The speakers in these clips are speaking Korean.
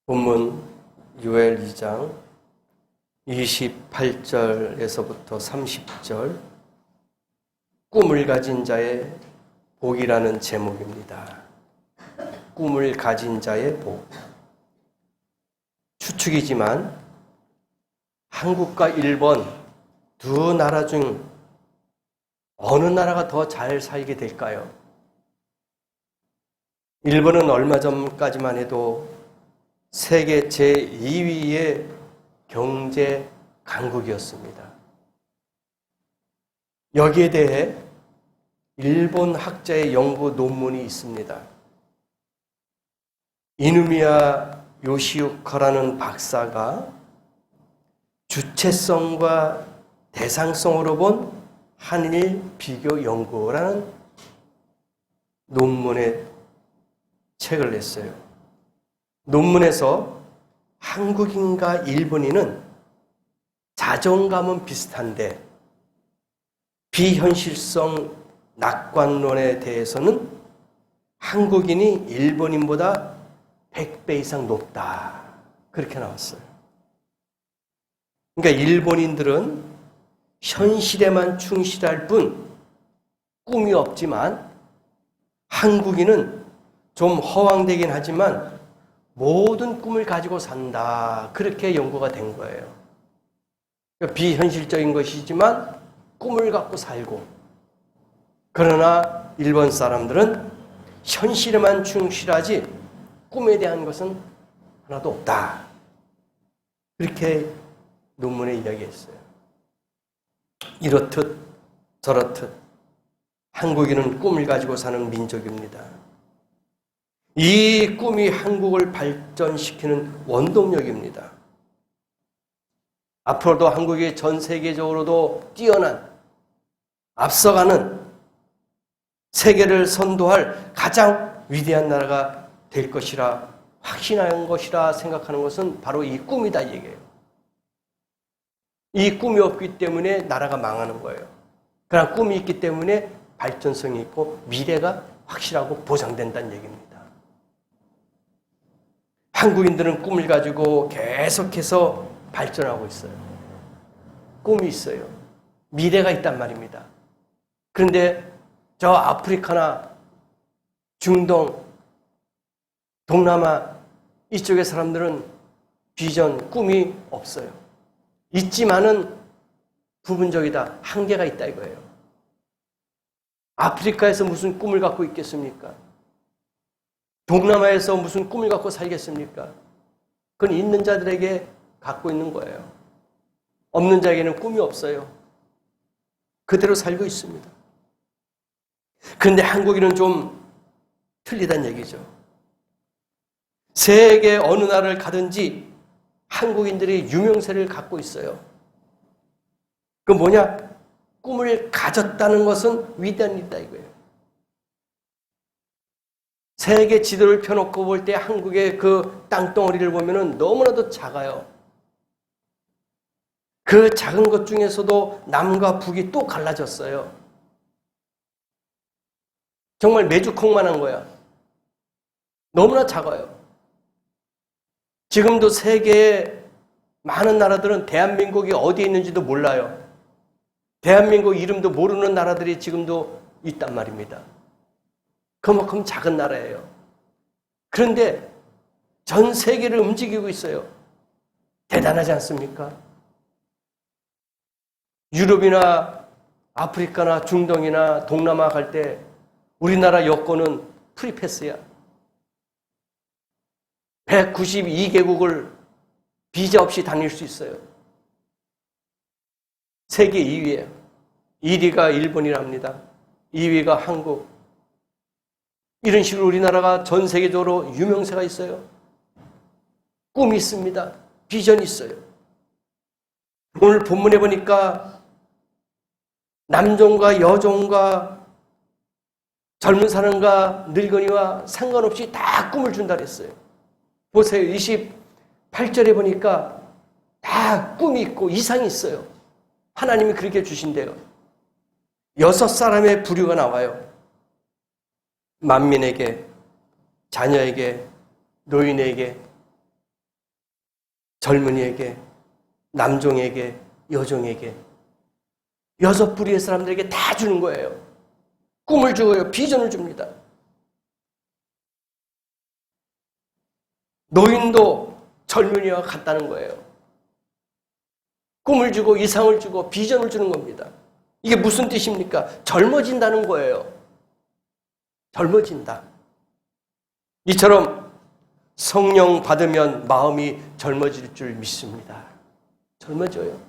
본문 요엘 2장 28절에서부터 30절 꿈을 가진 자의 복이라는 제목입니다. 꿈을 가진 자의 복. 추측이지만 한국과 일본 두 나라 중 어느 나라가 더 잘 살게 될까요? 일본은 얼마 전까지만 해도 세계 제2위의 경제 강국이었습니다. 여기에 대해 일본 학자의 연구 논문이 있습니다. 이누미야 요시우카라는 박사가 주체성과 대상성으로 본 한일 비교 연구라는 논문에 책을 냈어요. 논문에서 한국인과 일본인은 자존감은 비슷한데 비현실성 낙관론에 대해서는 한국인이 일본인보다 100배 이상 높다. 그렇게 나왔어요. 그러니까 일본인들은 현실에만 충실할 뿐 꿈이 없지만 한국인은 좀 허황되긴 하지만 모든 꿈을 가지고 산다. 그렇게 연구가 된 거예요. 그러니까 비현실적인 것이지만 꿈을 갖고 살고, 그러나 일본 사람들은 현실에만 충실하지 꿈에 대한 것은 하나도 없다. 그렇게 논문에 이야기했어요. 이렇듯 저렇듯 한국인은 꿈을 가지고 사는 민족입니다. 이 꿈이 한국을 발전시키는 원동력입니다. 앞으로도 한국이 전 세계적으로도 뛰어난, 앞서가는, 세계를 선도할 가장 위대한 나라가 될 것이라 확신한 것이라 생각하는 것은 바로 이 꿈이다 이 얘기예요. 이 꿈이 없기 때문에 나라가 망하는 거예요. 그러나 꿈이 있기 때문에 발전성이 있고 미래가 확실하고 보장된다는 얘기입니다. 한국인들은 꿈을 가지고 계속해서 발전하고 있어요. 꿈이 있어요. 미래가 있단 말입니다. 그런데 저 아프리카나 중동, 동남아 이쪽의 사람들은 비전, 꿈이 없어요. 있지만은 부분적이다. 한계가 있다 이거예요. 아프리카에서 무슨 꿈을 갖고 있겠습니까? 동남아에서 무슨 꿈을 갖고 살겠습니까? 그건 있는 자들에게 갖고 있는 거예요. 없는 자에게는 꿈이 없어요. 그대로 살고 있습니다. 그런데 한국인은 좀 틀리다는 얘기죠. 세계 어느 나라를 가든지 한국인들이 유명세를 갖고 있어요. 그 뭐냐? 꿈을 가졌다는 것은 위대한 일이다 이거예요. 세계 지도를 펴놓고 볼 때 한국의 그 땅덩어리를 보면은 너무나도 작아요. 그 작은 것 중에서도 남과 북이 또 갈라졌어요. 정말 메주콩만한 거야. 너무나 작아요. 지금도 세계의 많은 나라들은 대한민국이 어디에 있는지도 몰라요. 대한민국 이름도 모르는 나라들이 지금도 있단 말입니다. 그만큼 작은 나라예요. 그런데 전 세계를 움직이고 있어요. 대단하지 않습니까? 유럽이나 아프리카나 중동이나 동남아 갈 때 우리나라 여권은 프리패스야. 192개국을 비자 없이 다닐 수 있어요. 세계 2위예요. 1위가 일본이랍니다. 2위가 한국. 이런 식으로 우리나라가 전 세계적으로 유명세가 있어요. 꿈이 있습니다. 비전이 있어요. 오늘 본문에 보니까 남종과 여종과 젊은 사람과 늙은이와 상관없이 다 꿈을 준다 그랬어요. 보세요. 28절에 보니까 다 꿈이 있고 이상이 있어요. 하나님이 그렇게 주신대요. 6사람의 부류가 나와요. 만민에게, 자녀에게, 노인에게, 젊은이에게, 남종에게, 여종에게, 여섯 부류의 사람들에게 다 주는 거예요. 꿈을 주고요. 비전을 줍니다. 노인도 젊은이와 같다는 거예요. 꿈을 주고 이상을 주고 비전을 주는 겁니다. 이게 무슨 뜻입니까? 젊어진다는 거예요. 젊어진다. 이처럼 성령 받으면 마음이 젊어질 줄 믿습니다. 젊어져요.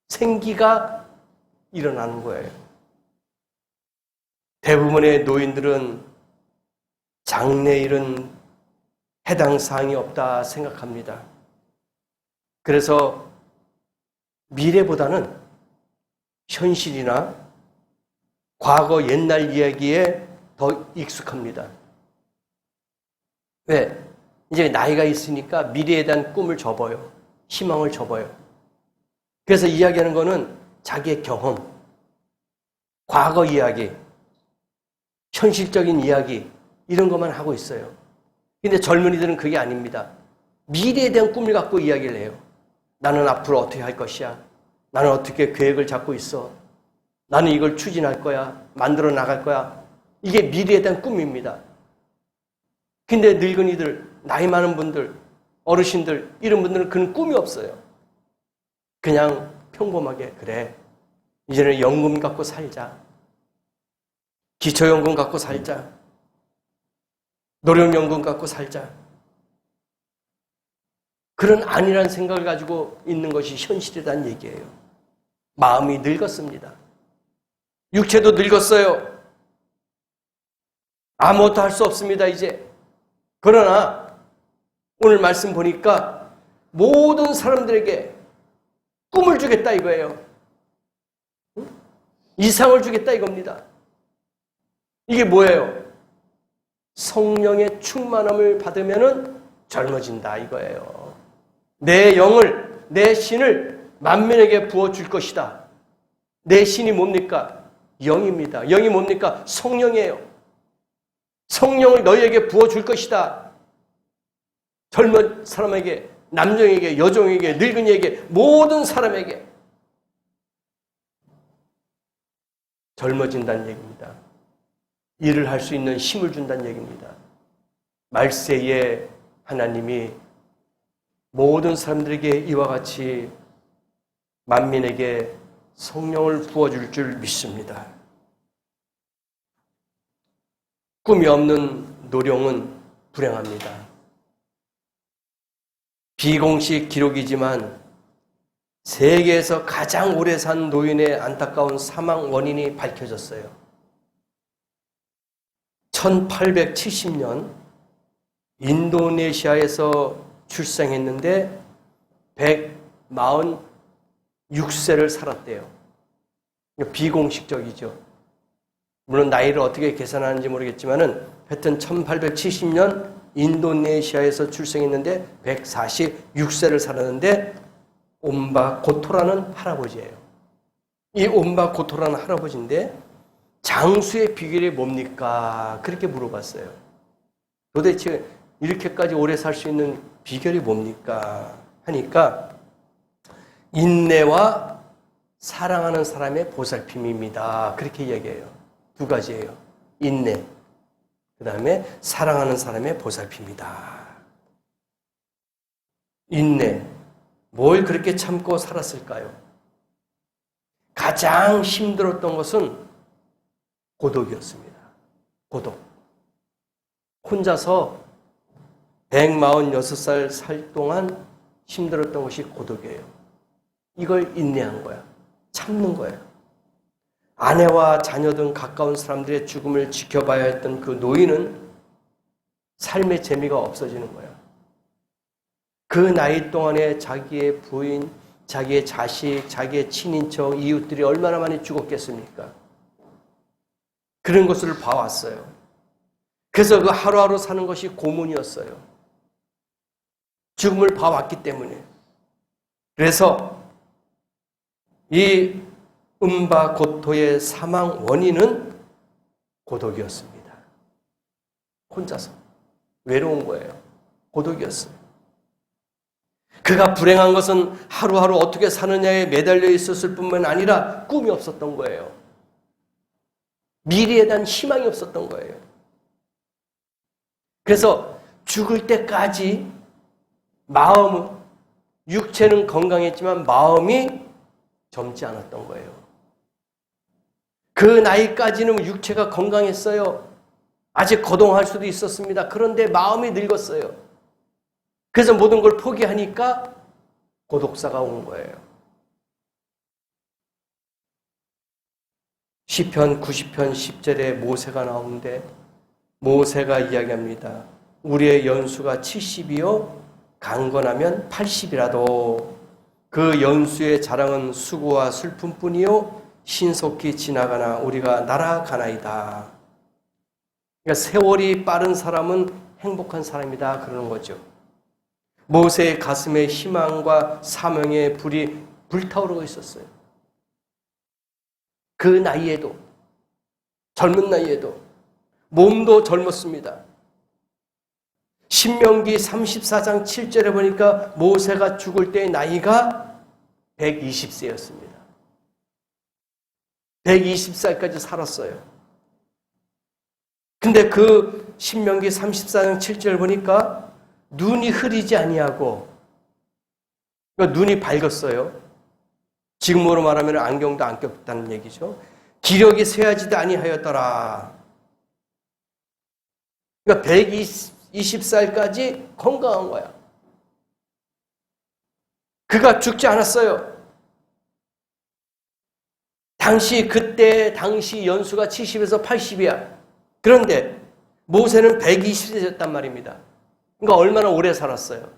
생기가 일어나는 거예요. 대부분의 노인들은 장래일은 해당 사항이 없다 생각합니다. 그래서 미래보다는 현실이나 과거 옛날 이야기에 더 익숙합니다. 왜? 이제 나이가 있으니까 미래에 대한 꿈을 접어요. 희망을 접어요. 그래서 이야기하는 거는 자기의 경험, 과거 이야기, 현실적인 이야기 이런 것만 하고 있어요. 근데 젊은이들은 그게 아닙니다. 미래에 대한 꿈을 갖고 이야기를 해요. 나는 앞으로 어떻게 할 것이야. 나는 어떻게 계획을 잡고 있어. 나는 이걸 추진할 거야. 만들어 나갈 거야. 이게 미래에 대한 꿈입니다. 근데 늙은이들, 나이 많은 분들, 어르신들 이런 분들은 그런 꿈이 없어요. 그냥 평범하게 그래. 이제는 연금 갖고 살자. 기초연금 갖고 살자. 노령연금 갖고 살자. 그런 안일한 생각을 가지고 있는 것이 현실이라는 얘기예요. 마음이 늙었습니다. 육체도 늙었어요. 아무것도 할 수 없습니다, 이제. 그러나 오늘 말씀 보니까 모든 사람들에게 꿈을 주겠다 이거예요. 이상을 주겠다 이겁니다. 이게 뭐예요? 성령의 충만함을 받으면 젊어진다 이거예요. 내 영을, 내 신을 만민에게 부어줄 것이다. 내 신이 뭡니까? 영입니다. 영이 뭡니까? 성령이에요. 성령을 너희에게 부어줄 것이다. 젊은 사람에게, 남종에게, 여종에게, 늙은이에게, 모든 사람에게 젊어진다는 얘기입니다. 일을 할 수 있는 힘을 준다는 얘기입니다. 말세에 하나님이 모든 사람들에게 이와 같이 만민에게 성령을 부어줄 줄 믿습니다. 꿈이 없는 노령은 불행합니다. 비공식 기록이지만 세계에서 가장 오래 산 노인의 안타까운 사망 원인이 밝혀졌어요. 1870년 인도네시아에서 출생했는데 146세를 살았대요. 비공식적이죠. 물론 나이를 어떻게 계산하는지 모르겠지만은 하여튼 1870년 인도네시아에서 출생했는데 146세를 살았는데 옴바 고토라는 할아버지예요. 이 옴바 고토라는 할아버지인데 장수의 비결이 뭡니까? 그렇게 물어봤어요. 도대체 이렇게까지 오래 살 수 있는 비결이 뭡니까? 하니까 인내와 사랑하는 사람의 보살핌입니다. 그렇게 이야기해요. 두 가지예요. 인내, 그 다음에 사랑하는 사람의 보살핌이다. 인내, 뭘 그렇게 참고 살았을까요? 가장 힘들었던 것은 고독이었습니다. 고독. 혼자서 146살 살 동안 힘들었던 것이 고독이에요. 이걸 인내한 거야. 참는 거예요. 아내와 자녀 등 가까운 사람들의 죽음을 지켜봐야 했던 그 노인은 삶의 재미가 없어지는 거예요. 그 나이 동안에 자기의 부인, 자기의 자식, 자기의 친인척, 이웃들이 얼마나 많이 죽었겠습니까? 그런 것을 봐왔어요. 그래서 그 하루하루 사는 것이 고문이었어요. 죽음을 봐왔기 때문에. 그래서 이 음바 고토의 사망 원인은 고독이었습니다. 혼자서 외로운 거예요. 고독이었어요. 그가 불행한 것은 하루하루 어떻게 사느냐에 매달려 있었을 뿐만 아니라 꿈이 없었던 거예요. 미래에 대한 희망이 없었던 거예요. 그래서 죽을 때까지 마음은, 육체는 건강했지만 마음이 젊지 않았던 거예요. 그 나이까지는 육체가 건강했어요. 아직 거동할 수도 있었습니다. 그런데 마음이 늙었어요. 그래서 모든 걸 포기하니까 고독사가 온 거예요. 시편 90편 10절에 모세가 나오는데 모세가 이야기합니다. 우리의 연수가 70이요 강건하면 80이라도 그 연수의 자랑은 수고와 슬픔뿐이요 신속히 지나가나 우리가 날아가나이다. 그러니까 세월이 빠른 사람은 행복한 사람이다 그러는 거죠. 모세의 가슴에 희망과 사명의 불이 불타오르고 있었어요. 그 나이에도, 젊은 나이에도 몸도 젊었습니다. 신명기 34장 7절에 보니까 모세가 죽을 때의 나이가 120세였습니다. 120살까지 살았어요. 근데 그 신명기 34장 7절 보니까 눈이 흐리지 아니하고, 그러니까 눈이 밝았어요. 지금으로 말하면 안경도 안 꼈다는 얘기죠. 기력이 쇠하지도 아니하였더라. 그러니까 120살까지 건강한 거야. 그가 죽지 않았어요. 그때 당시 연수가 70에서 80이야. 그런데 모세는 120세였단 말입니다. 그러니까 얼마나 오래 살았어요.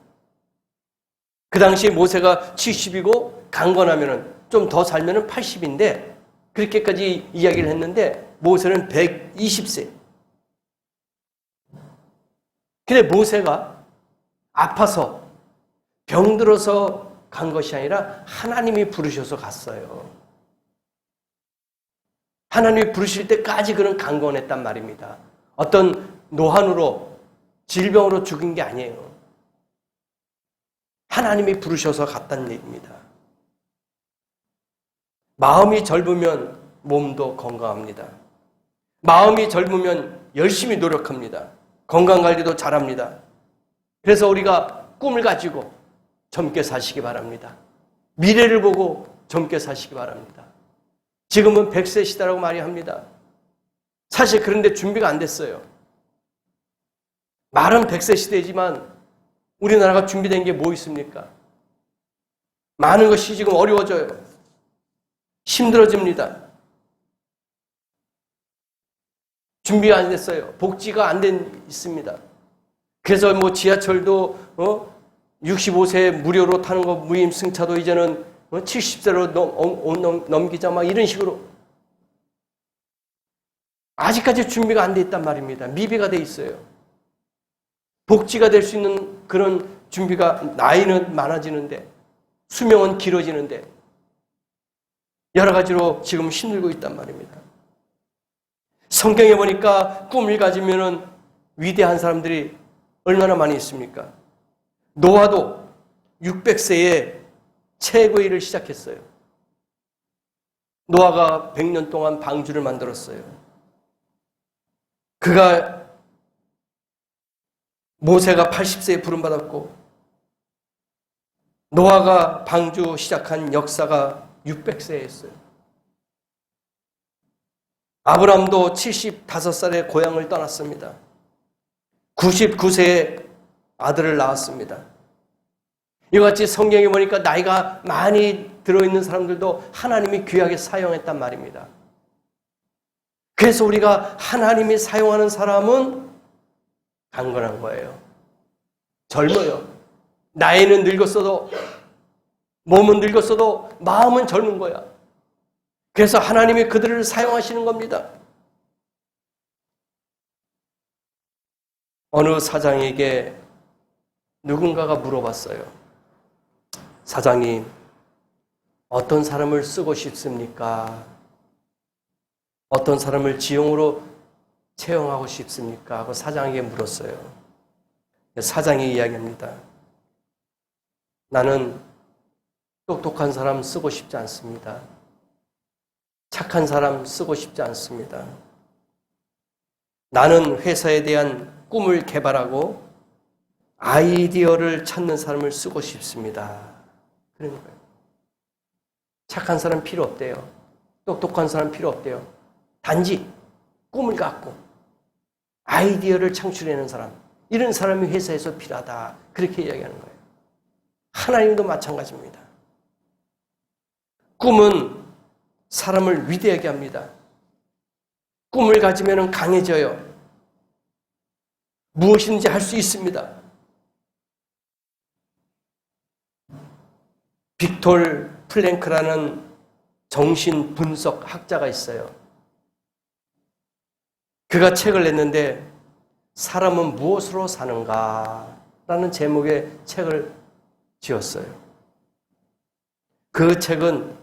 그 당시 모세가 70이고 강건하면은 좀 더 살면은 80인데 그렇게까지 이야기를 했는데 모세는 120세. 근데 모세가 아파서 병들어서 간 것이 아니라 하나님이 부르셔서 갔어요. 하나님이 부르실 때까지 그는 강건했단 말입니다. 어떤 노환으로 질병으로 죽은 게 아니에요. 하나님이 부르셔서 갔다는 얘기입니다. 마음이 젊으면 몸도 건강합니다. 마음이 젊으면 열심히 노력합니다. 건강관리도 잘합니다. 그래서 우리가 꿈을 가지고 젊게 사시기 바랍니다. 미래를 보고 젊게 사시기 바랍니다. 지금은 100세 시대라고 말이 합니다. 사실 그런데 준비가 안 됐어요. 말은 100세 시대지만 우리나라가 준비된 게 뭐 있습니까? 많은 것이 지금 어려워져요. 힘들어집니다. 준비가 안 됐어요. 복지가 안 된 있습니다. 그래서 뭐 지하철도 65세 무료로 타는 거 무임 승차도 이제는 70세로 넘기자 막 이런 식으로 아직까지 준비가 안 돼 있단 말입니다. 미비가 돼 있어요. 복지가 될 수 있는 그런 준비가 나이는 많아지는데 수명은 길어지는데 여러 가지로 지금 힘들고 있단 말입니다. 성경에 보니까 꿈을 가지면은 위대한 사람들이 얼마나 많이 있습니까? 노아도 600세에 최고의 일을 시작했어요. 노아가 100년 동안 방주를 만들었어요. 모세가 80세에 부름받았고 노아가 방주 시작한 역사가 600세였어요. 아브람도 75살에 고향을 떠났습니다. 99세에 아들을 낳았습니다. 이같이 성경에 보니까 나이가 많이 들어있는 사람들도 하나님이 귀하게 사용했단 말입니다. 그래서 우리가 하나님이 사용하는 사람은 강건한 거예요. 젊어요. 나이는 늙었어도 몸은 늙었어도 마음은 젊은 거야. 그래서 하나님이 그들을 사용하시는 겁니다. 어느 사장에게 누군가가 물어봤어요. 사장님, 어떤 사람을 쓰고 싶습니까? 어떤 사람을 지용으로 채용하고 싶습니까? 하고 사장에게 물었어요. 사장이 이야기합니다. 나는 똑똑한 사람 쓰고 싶지 않습니다. 착한 사람 쓰고 싶지 않습니다. 나는 회사에 대한 꿈을 개발하고 아이디어를 찾는 사람을 쓰고 싶습니다. 그런 거예요. 착한 사람 필요 없대요. 똑똑한 사람 필요 없대요. 단지 꿈을 갖고 아이디어를 창출해내는 사람, 이런 사람이 회사에서 필요하다. 그렇게 이야기하는 거예요. 하나님도 마찬가지입니다. 꿈은 사람을 위대하게 합니다. 꿈을 가지면 강해져요. 무엇이든지 할 수 있습니다. 빅톨 플랭크라는 정신분석 학자가 있어요. 그가 책을 냈는데 사람은 무엇으로 사는가? 라는 제목의 책을 지었어요. 그 책은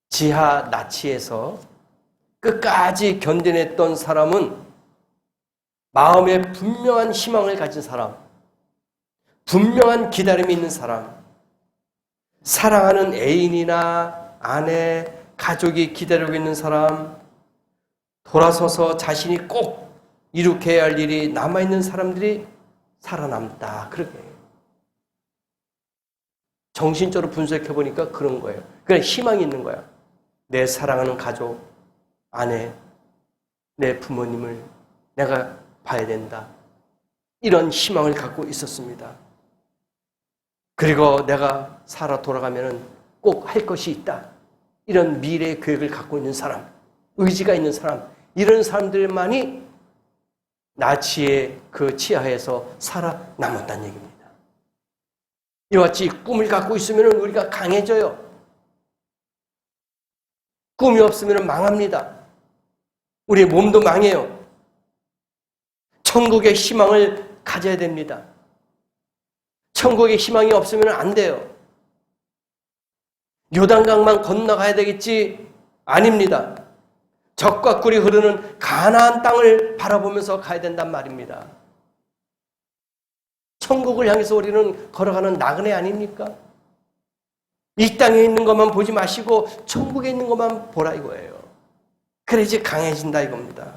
지하 나치에서 끝까지 견뎌냈던 사람은 마음에 분명한 희망을 가진 사람, 분명한 기다림이 있는 사람, 사랑하는 애인이나 아내, 가족이 기다리고 있는 사람, 돌아서서 자신이 꼭 이룩해야 할 일이 남아있는 사람들이 살아남다. 그렇게 해요. 정신적으로 분석해보니까 그런 거예요. 그냥 희망이 있는 거야. 내 사랑하는 가족, 아내, 내 부모님을 내가 봐야 된다. 이런 희망을 갖고 있었습니다. 그리고 내가 살아 돌아가면 꼭 할 것이 있다. 이런 미래의 계획을 갖고 있는 사람, 의지가 있는 사람, 이런 사람들만이 나치의 그 치하에서 살아남았다는 얘기입니다. 이와 같이 꿈을 갖고 있으면 우리가 강해져요. 꿈이 없으면 망합니다. 우리의 몸도 망해요. 천국의 희망을 가져야 됩니다. 천국의 희망이 없으면 안 돼요. 요단강만 건너가야 되겠지? 아닙니다. 적과 꿀이 흐르는 가나안 땅을 바라보면서 가야 된단 말입니다. 천국을 향해서 우리는 걸어가는 나그네 아닙니까? 이 땅에 있는 것만 보지 마시고 천국에 있는 것만 보라 이거예요. 그래야지 강해진다 이겁니다.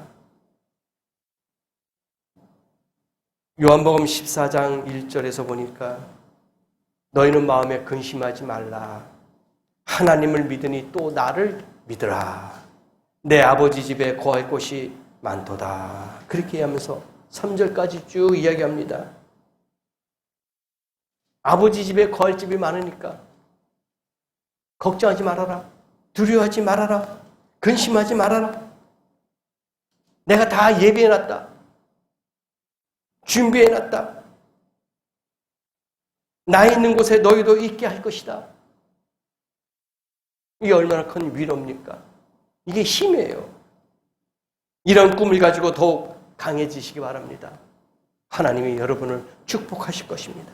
요한복음 14장 1절에서 보니까 너희는 마음에 근심하지 말라. 하나님을 믿으니 또 나를 믿으라. 내 아버지 집에 거할 곳이 많도다. 그렇게 하면서 3절까지 쭉 이야기합니다. 아버지 집에 거할 집이 많으니까 걱정하지 말아라. 두려워하지 말아라. 근심하지 말아라. 내가 다 예비해놨다. 준비해놨다. 나 있는 곳에 너희도 있게 할 것이다. 이게 얼마나 큰 위로입니까? 이게 힘이에요. 이런 꿈을 가지고 더욱 강해지시기 바랍니다. 하나님이 여러분을 축복하실 것입니다.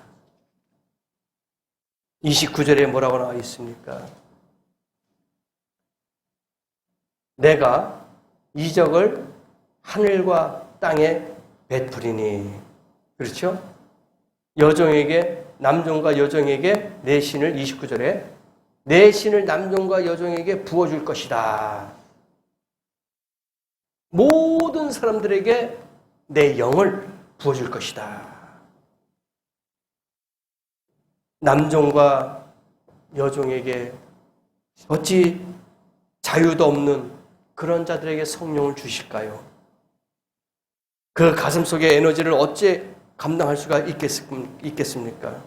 29절에 뭐라고 나와 있습니까? 내가 이적을 하늘과 땅에 베풀이니. 그렇죠? 여종에게, 남종과 여종에게 내 신을 29절에 내 신을 남종과 여종에게 부어줄 것이다. 모든 사람들에게 내 영을 부어줄 것이다. 남종과 여종에게 어찌 자유도 없는 그런 자들에게 성령을 주실까요? 그 가슴 속의 에너지를 어찌 감당할 수가 있겠습니까?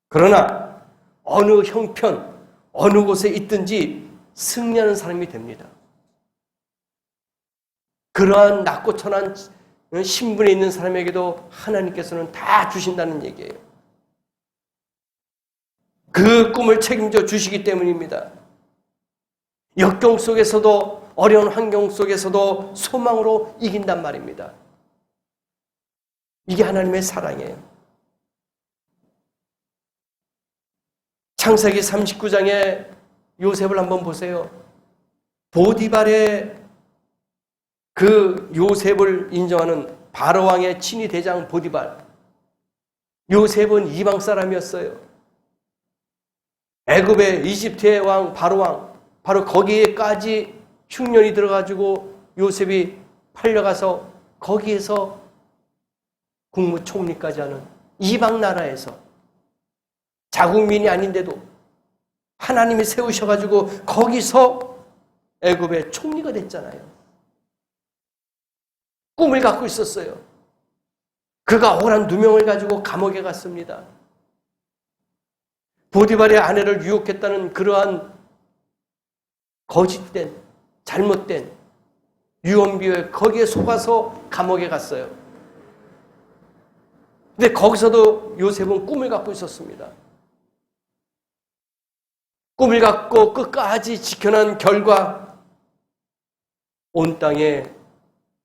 그러나 어느 형편, 어느 곳에 있든지 승리하는 사람이 됩니다. 그러한 낮고 천한 신분에 있는 사람에게도 하나님께서는 다 주신다는 얘기예요. 그 꿈을 책임져 주시기 때문입니다. 역경 속에서도, 어려운 환경 속에서도 소망으로 이긴단 말입니다. 이게 하나님의 사랑이에요. 창세기 39장에 요셉을 한번 보세요. 보디발의 그 요셉을 인정하는 바로왕의 친위 대장 보디발. 요셉은 이방 사람이었어요. 애굽의 이집트의 왕 바로 왕, 바로 거기에까지 흉년이 들어가지고 요셉이 팔려가서 거기에서 국무총리까지 하는 이방 나라에서 자국민이 아닌데도 하나님이 세우셔가지고 거기서 애굽의 총리가 됐잖아요. 꿈을 갖고 있었어요. 그가 억울한 누명을 가지고 감옥에 갔습니다. 보디발의 아내를 유혹했다는 그러한 거짓된, 잘못된 유언비어에 거기에 속아서 감옥에 갔어요. 근데 거기서도 요셉은 꿈을 갖고 있었습니다. 꿈을 갖고 끝까지 지켜낸 결과 온 땅에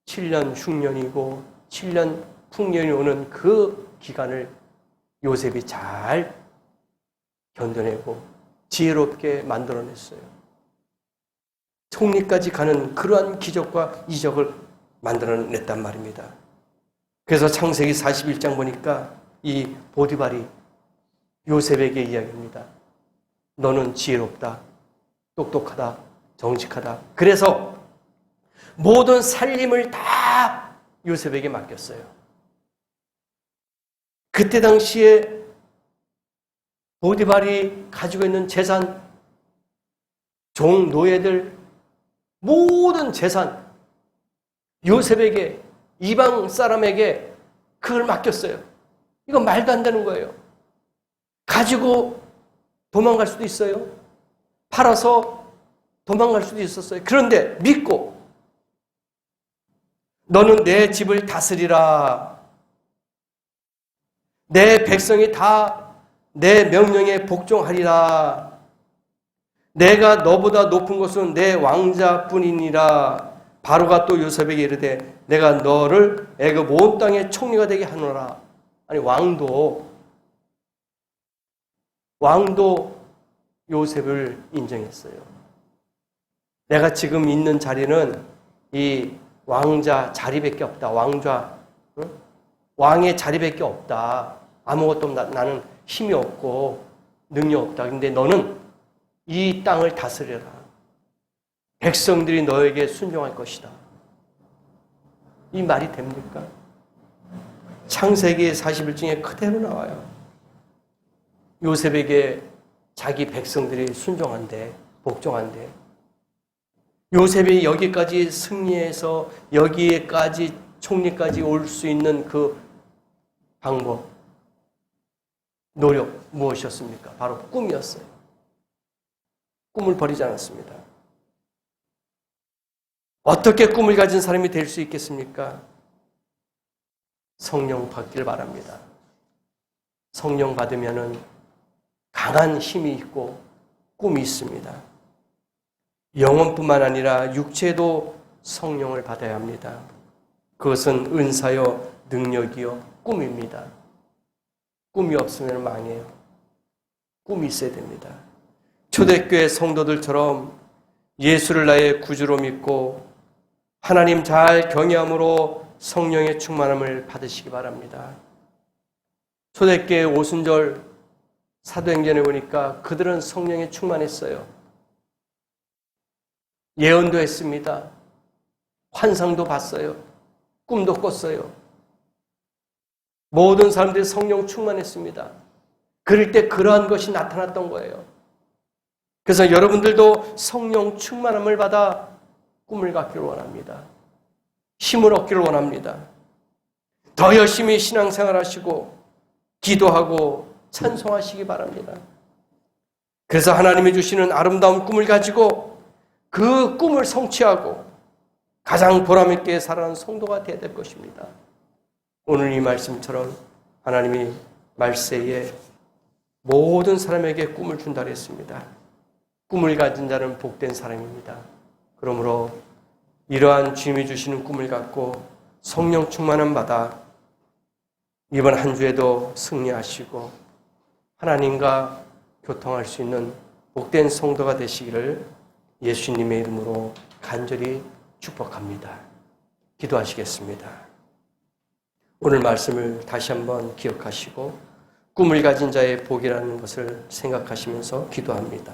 7년 흉년이고 7년 풍년이 오는 그 기간을 요셉이 잘 견뎌내고 지혜롭게 만들어냈어요. 총리까지 가는 그러한 기적과 이적을 만들어냈단 말입니다. 그래서 창세기 41장 보니까 이 보디발이 요셉에게 이야기합니다. 너는 지혜롭다, 똑똑하다, 정직하다. 그래서 모든 살림을 다 요셉에게 맡겼어요. 그때 당시에 보디발이 가지고 있는 재산, 종, 노예들, 모든 재산, 요셉에게, 이방 사람에게 그걸 맡겼어요. 이건 말도 안 되는 거예요. 가지고 도망갈 수도 있어요. 팔아서 도망갈 수도 있었어요. 그런데 믿고 너는 내 집을 다스리라. 내 백성이 다 내 명령에 복종하리라. 내가 너보다 높은 것은 내 왕자뿐이니라. 바로가 또 요셉에게 이르되 내가 너를 애굽 온 땅의 총리가 되게 하노라. 아니 왕도 요셉을 인정했어요. 내가 지금 있는 자리는 이 왕자 자리밖에 없다. 왕의 자리밖에 없다. 아무것도 나는 힘이 없고 능력 없다. 근데 너는 이 땅을 다스려라. 백성들이 너에게 순종할 것이다. 이 말이 됩니까? 창세기 41장에 그대로 나와요. 요셉에게 자기 백성들이 순종한대, 복종한대. 요셉이 여기까지 승리해서 여기에까지 총리까지 올 수 있는 그 방법, 노력 무엇이었습니까? 바로 꿈이었어요. 꿈을 버리지 않았습니다. 어떻게 꿈을 가진 사람이 될 수 있겠습니까? 성령 받길 바랍니다. 성령 받으면은 강한 힘이 있고 꿈이 있습니다. 영혼뿐만 아니라 육체도 성령을 받아야 합니다. 그것은 은사요, 능력이요, 꿈입니다. 꿈이 없으면 망해요. 꿈이 있어야 됩니다. 초대교회 성도들처럼 예수를 나의 구주로 믿고 하나님 잘 경외함으로 성령의 충만함을 받으시기 바랍니다. 초대교회 오순절 사도행전에 보니까 그들은 성령에 충만했어요. 예언도 했습니다. 환상도 봤어요. 꿈도 꿨어요. 모든 사람들이 성령 충만했습니다. 그럴 때 그러한 것이 나타났던 거예요. 그래서 여러분들도 성령 충만함을 받아 꿈을 갖기를 원합니다. 힘을 얻기를 원합니다. 더 열심히 신앙생활 하시고 기도하고 찬송하시기 바랍니다. 그래서 하나님이 주시는 아름다운 꿈을 가지고 그 꿈을 성취하고 가장 보람있게 살아가는 성도가 되어야 될 것입니다. 오늘 이 말씀처럼 하나님이 말세에 모든 사람에게 꿈을 준다 했습니다. 꿈을 가진 자는 복된 사람입니다. 그러므로 이러한 주님이 주시는 꿈을 갖고 성령 충만함 받아 이번 한 주에도 승리하시고 하나님과 교통할 수 있는 복된 성도가 되시기를 예수님의 이름으로 간절히 축복합니다. 기도하시겠습니다. 오늘 말씀을 다시 한번 기억하시고 꿈을 가진 자의 복이라는 것을 생각하시면서 기도합니다.